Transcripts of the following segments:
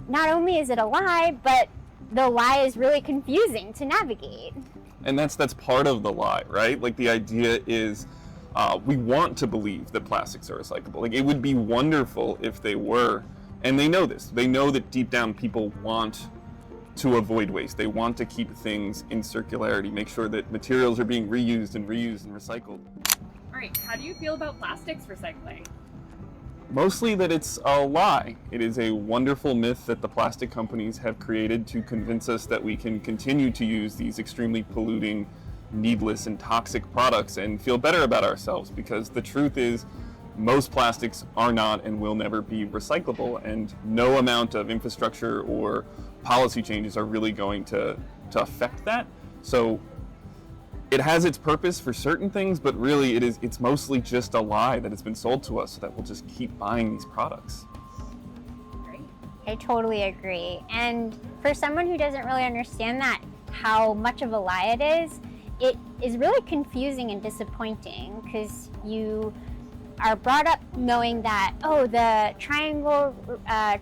not only is it a lie, but the lie is really confusing to navigate. And that's part of the lie, right? Like, the idea is we want to believe that plastics are recyclable. Like, it would be wonderful if they were, and they know this. They know that deep down people want to avoid waste. They want to keep things in circularity, make sure that materials are being reused and recycled. All right, how do you feel about plastics recycling? Mostly that it's a lie. It is a wonderful myth that the plastic companies have created to convince us that we can continue to use these extremely polluting, needless, and toxic products and feel better about ourselves, because the truth is most plastics are not and will never be recyclable, and no amount of infrastructure or policy changes are really going to affect that. So it has its purpose for certain things, but really it's mostly just a lie that has been sold to us so that we'll just keep buying these products. Great. I totally agree. And for someone who doesn't really understand that, how much of a lie it is really confusing and disappointing, because you are brought up knowing that, oh, the triangle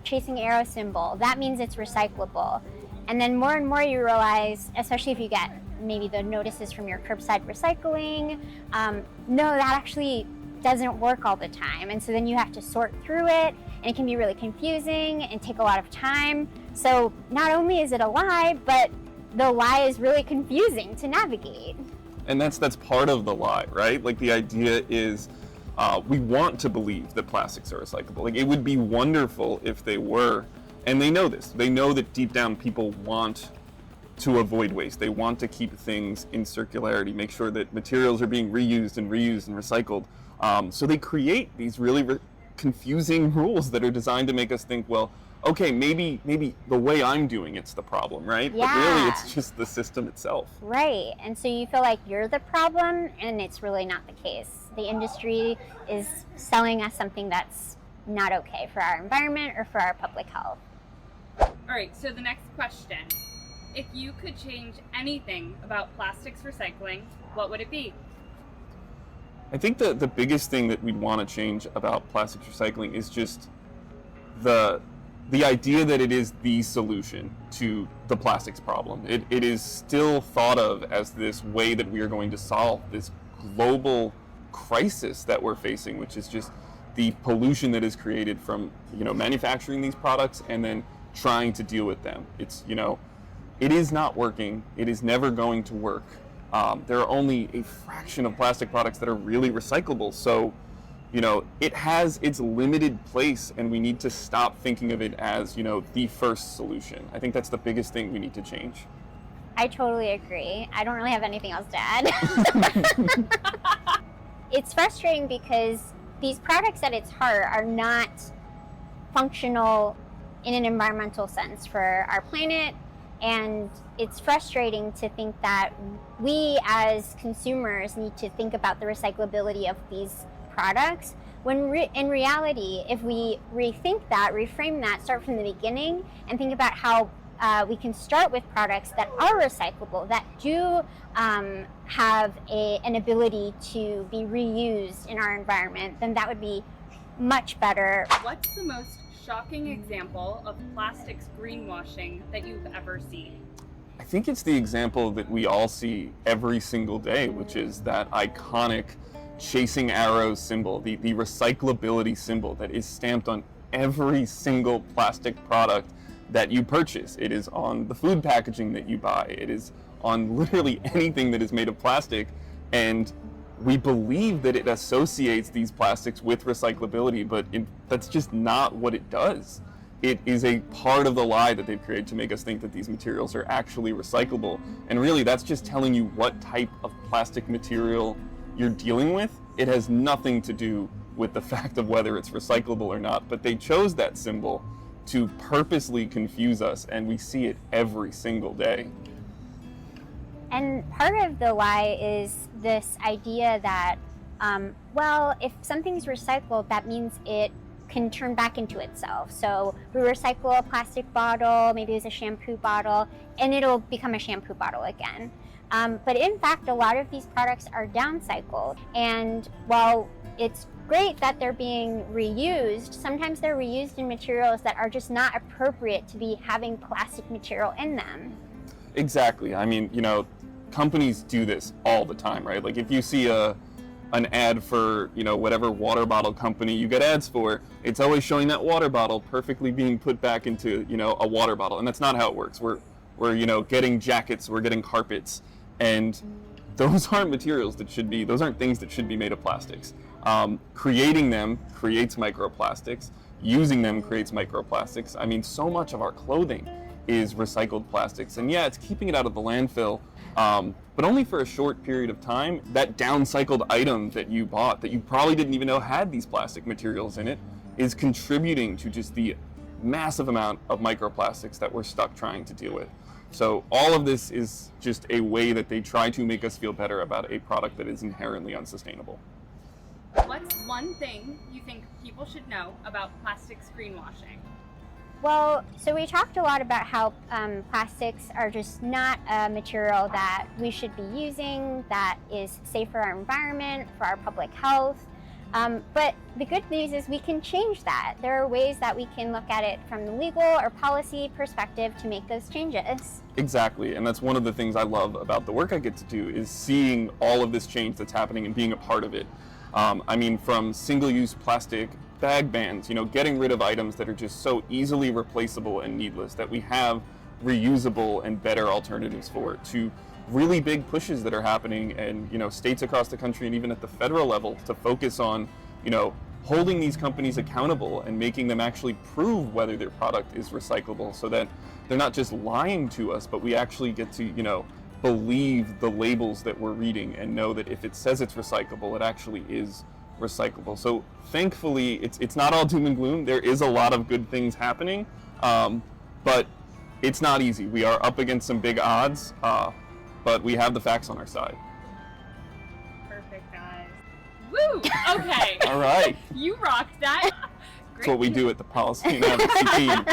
chasing arrow symbol, that means it's recyclable. And then more and more you realize, especially if you get maybe the notices from your curbside recycling, no, that actually doesn't work all the time. And so then you have to sort through it, and it can be really confusing and take a lot of time. So not only is it a lie, but the lie is really confusing to navigate. And that's part of the lie, right? Like, the idea is we want to believe that plastics are recyclable. Like, it would be wonderful if they were, and they know this. They know that deep down people want to avoid waste. They want to keep things in circularity, make sure that materials are being reused and recycled. So they create these really confusing rules that are designed to make us think, well, okay, maybe the way I'm doing it's the problem, right? Yeah. But really it's just the system itself. Right, and so you feel like you're the problem, and it's really not the case. The industry is selling us something that's not okay for our environment or for our public health. All right, so the next question. If you could change anything about plastics recycling, what would it be? I think the biggest thing that we'd want to change about plastics recycling is just the idea that it is the solution to the plastics problem. It is still thought of as this way that we are going to solve this global crisis that we're facing, which is just the pollution that is created from, manufacturing these products and then trying to deal with them. It is not working. It is never going to work. There are only a fraction of plastic products that are really recyclable. So, it has its limited place, and we need to stop thinking of it as, the first solution. I think that's the biggest thing we need to change. I totally agree. I don't really have anything else to add. It's frustrating because these products at its heart are not functional in an environmental sense for our planet. And it's frustrating to think that we as consumers need to think about the recyclability of these products, when in reality, if we rethink that, reframe that, start from the beginning, and think about how we can start with products that are recyclable, that do have an ability to be reused in our environment, then that would be much better. What's the most shocking example of plastics greenwashing that you've ever seen? I think it's the example that we all see every single day, which is that iconic chasing arrows symbol, the recyclability symbol that is stamped on every single plastic product that you purchase. It is on the food packaging that you buy. It is on literally anything that is made of plastic. And we believe that it associates these plastics with recyclability, but that's just not what it does. It is a part of the lie that they've created to make us think that these materials are actually recyclable. And really, that's just telling you what type of plastic material you're dealing with. It has nothing to do with the fact of whether it's recyclable or not, but they chose that symbol to purposely confuse us, and we see it every single day. And part of the lie is this idea that, well, if something's recycled, that means it can turn back into itself. So we recycle a plastic bottle, maybe it's a shampoo bottle, and it'll become a shampoo bottle again. But in fact, a lot of these products are downcycled. And while it's great that they're being reused. Sometimes they're reused in materials that are just not appropriate to be having plastic material in them. Exactly. I mean, companies do this all the time, right? Like if you see an ad for, whatever water bottle company you get ads for, it's always showing that water bottle perfectly being put back into, a water bottle. And that's not how it works. We're getting jackets, we're getting carpets, and those aren't materials those aren't things that should be made of plastics. Creating them creates microplastics. Using them creates microplastics. I mean, so much of our clothing is recycled plastics. And yeah, it's keeping it out of the landfill, but only for a short period of time. That downcycled item that you bought that you probably didn't even know had these plastic materials in it is contributing to just the massive amount of microplastics that we're stuck trying to deal with. So all of this is just a way that they try to make us feel better about a product that is inherently unsustainable. What's one thing you think people should know about plastics greenwashing? Well, so we talked a lot about how plastics are just not a material that we should be using, that is safe for our environment, for our public health. But the good news is we can change that. There are ways that we can look at it from the legal or policy perspective to make those changes. Exactly, and that's one of the things I love about the work I get to do, is seeing all of this change that's happening and being a part of it. I mean, from single-use plastic bag bans, getting rid of items that are just so easily replaceable and needless that we have reusable and better alternatives for, to really big pushes that are happening and states across the country and even at the federal level to focus on holding these companies accountable and making them actually prove whether their product is recyclable, so that they're not just lying to us, but we actually get to believe the labels that we're reading and know that if it says it's recyclable, it actually is recyclable. So thankfully it's not all doom and gloom. There is a lot of good things happening, but it's not easy. We are up against some big odds, but we have the facts on our side. Perfect, guys. Woo! Okay. All right. You rocked that. Great. That's what we do at the Policy and Advocacy team.